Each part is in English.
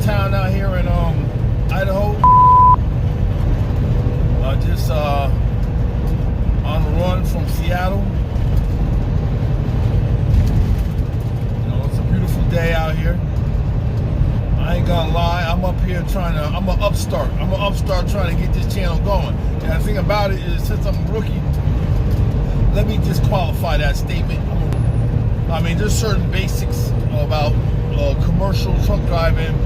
town out here in Idaho. Just on the run from Seattle. You know, it's a beautiful day out here. I ain't gonna lie, I'm up here I'm an upstart trying to get this channel going. And the thing about it is, since I'm a rookie, let me just qualify that statement. I mean, there's certain basics about commercial truck driving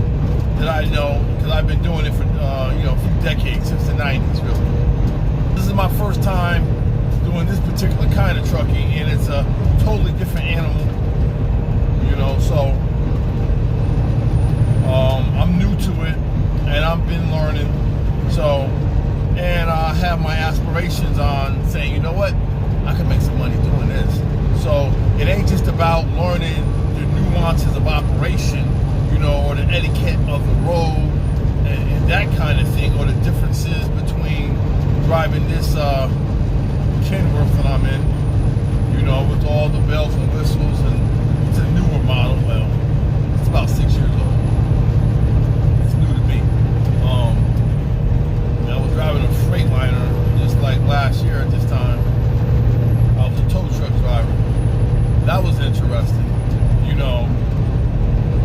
that I know, because I've been doing it for a few decades, since the 90s really. This is my first time doing this particular kind of trucking, and it's a totally different animal, so I'm new to it, and I've been learning. And I have my aspirations on saying, you know what, I can make some money doing this. So it ain't just about learning the nuances of operation, or the etiquette of the road and that kind of thing, or the differences between driving this Kenworth that I'm in, with all the bells and whistles, and it's a newer model. Well, it's about 6 years old. It's new to me. I was driving a Freightliner just like last year at this time. I was a tow truck driver. That was interesting.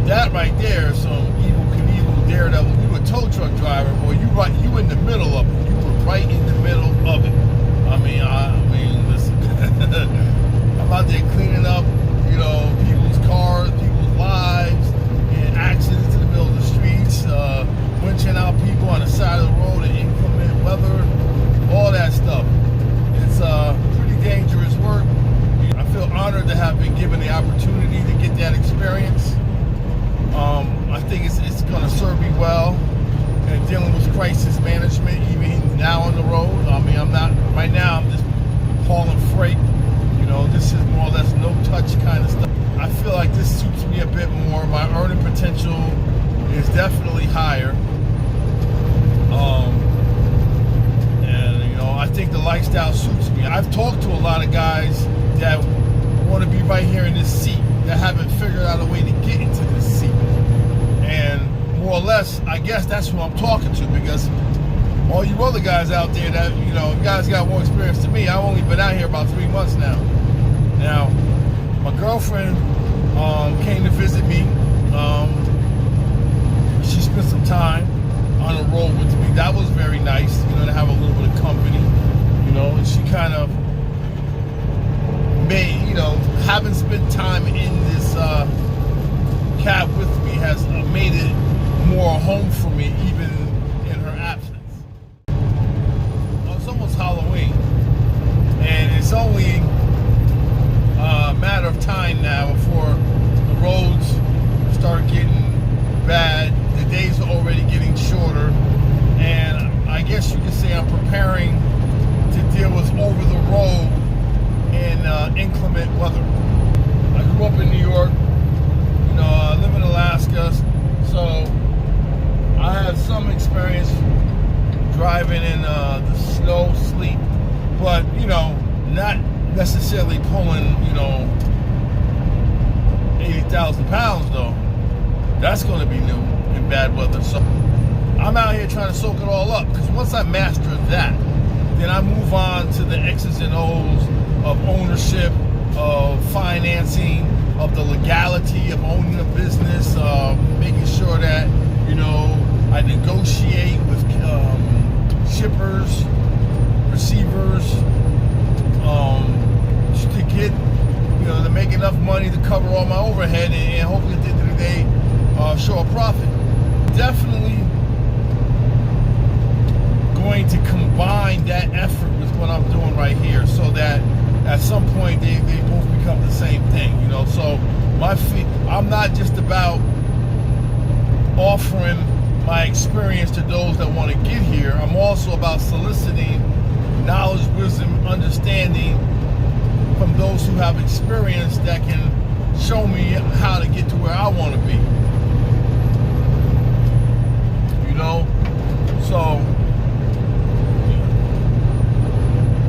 That right there, some evil Knievel daredevil. You a tow truck driver, boy. You in the middle of it. You were right in the middle of it. I mean, listen. I'm out there cleaning up, people's cars, people's lives, and accidents in the middle of the streets, winching out people on the side of the road in inclement weather, all that stuff. It's pretty dangerous work. I feel honored to have been given the opportunity to get that experience. I think it's going to serve me well in dealing with crisis management, even now on the road. I mean, right now I'm just hauling freight. This is more or less no-touch kind of stuff. I feel like this suits me a bit more. My earning potential is definitely higher. I think the lifestyle suits me. I've talked to a lot of guys that want to be right here in this seat, that haven't figured out a way to get into this seat. And more or less, I guess that's who I'm talking to, because all you other guys out there that, you guys got more experience than me. I've only been out here about 3 months now. Now, my girlfriend came to visit me. She spent some time on the road with me. That was very nice, to have a little bit of company, and she kind of made, having spent time in this cab with me has made it more a home for me, even in her absence. Well, it's almost Halloween, and it's only a matter of time now before the roads start getting bad. The days are already getting shorter, and I guess you could say I'm preparing to deal with over the road in inclement weather. I grew up in New York, I live in Alaska, so I have some experience driving in the snow, sleet, but not necessarily pulling 80,000 pounds though. That's going to be new in bad weather. So I'm out here trying to soak it all up, because once I master that, then I move on to the X's and O's of ownership, of financing, of the legality of owning a business, making sure that, I negotiate with shippers, receivers, to get, to make enough money to cover all my overhead, and hopefully at the end of the day, show a profit. Definitely going to combine that effort with what I'm doing right here, so that at some point they both become the same thing, So I'm not just about offering my experience to those that want to get here. I'm also about soliciting knowledge, wisdom, understanding from those who have experience that can show me how to get to where I want to be. So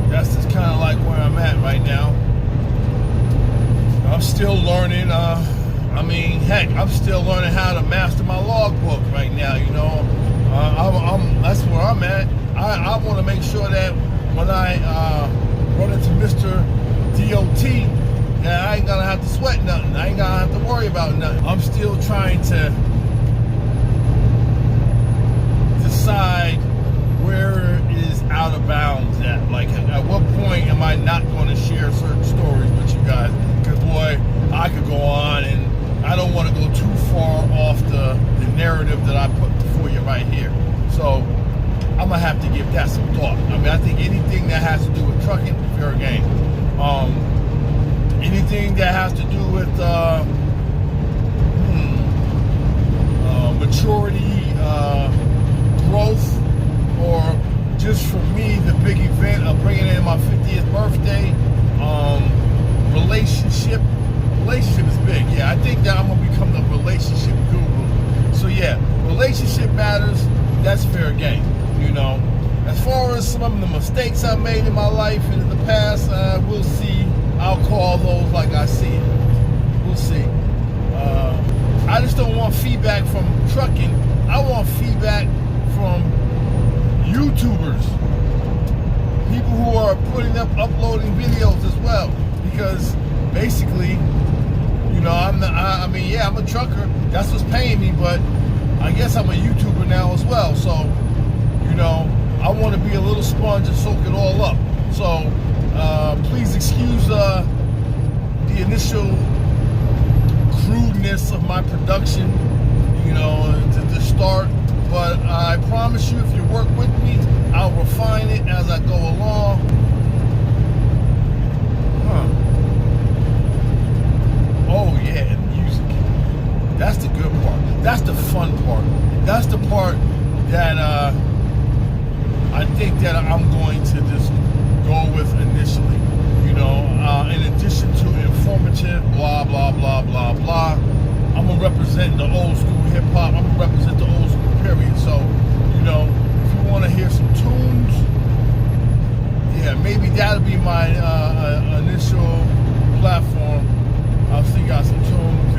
that's just kind of like where I'm at right now. I'm still learning. I mean, heck, I'm still learning how to master my logbook right now. You know, that's where I'm at. I want to make sure that when I run into Mr. DOT, that I ain't gonna have to sweat nothing. I ain't gonna have to worry about nothing. I'm still trying to decide where is out of bounds at. Like, at what point am I not going to share certain stories with you guys? Because boy, I could go on, and I don't want to go too far off the narrative that I put before you right here. So I'm gonna have to give that some thought. I mean, I think anything that has to do with trucking, fair game. Anything that has to do with maturity, growth, or just for me, the big event of bringing in my 50th birthday, relationship is big. Yeah, I think that I'm gonna become the relationship guru. So yeah, relationship matters. That's fair game. You know, as far as some of the mistakes I made in my life and in the past, we'll see. I'll call those like I see it. We'll see. I just don't want feedback from trucking. I want feedback from YouTubers, people who are uploading videos as well. Because basically, you know, I'm a trucker. That's what's paying me, but I guess I'm a YouTuber now as well. So, you know, I want to be a little sponge and soak it all up. So, please excuse the initial crudeness of my production, you know, to start. But I promise you, if you work with me, I'll refine it as I go along. Oh yeah, and music. That's the good part. That's the fun part. That's the part that I think that I'm going to just go with initially. You know, in addition to informative, blah, blah, blah, blah, blah, I'm going to represent the old school hip hop. I'm going to represent the old school period. So, you know, if you want to hear some tunes, yeah, maybe that'll be my initial platform. I'll see you got some tunes.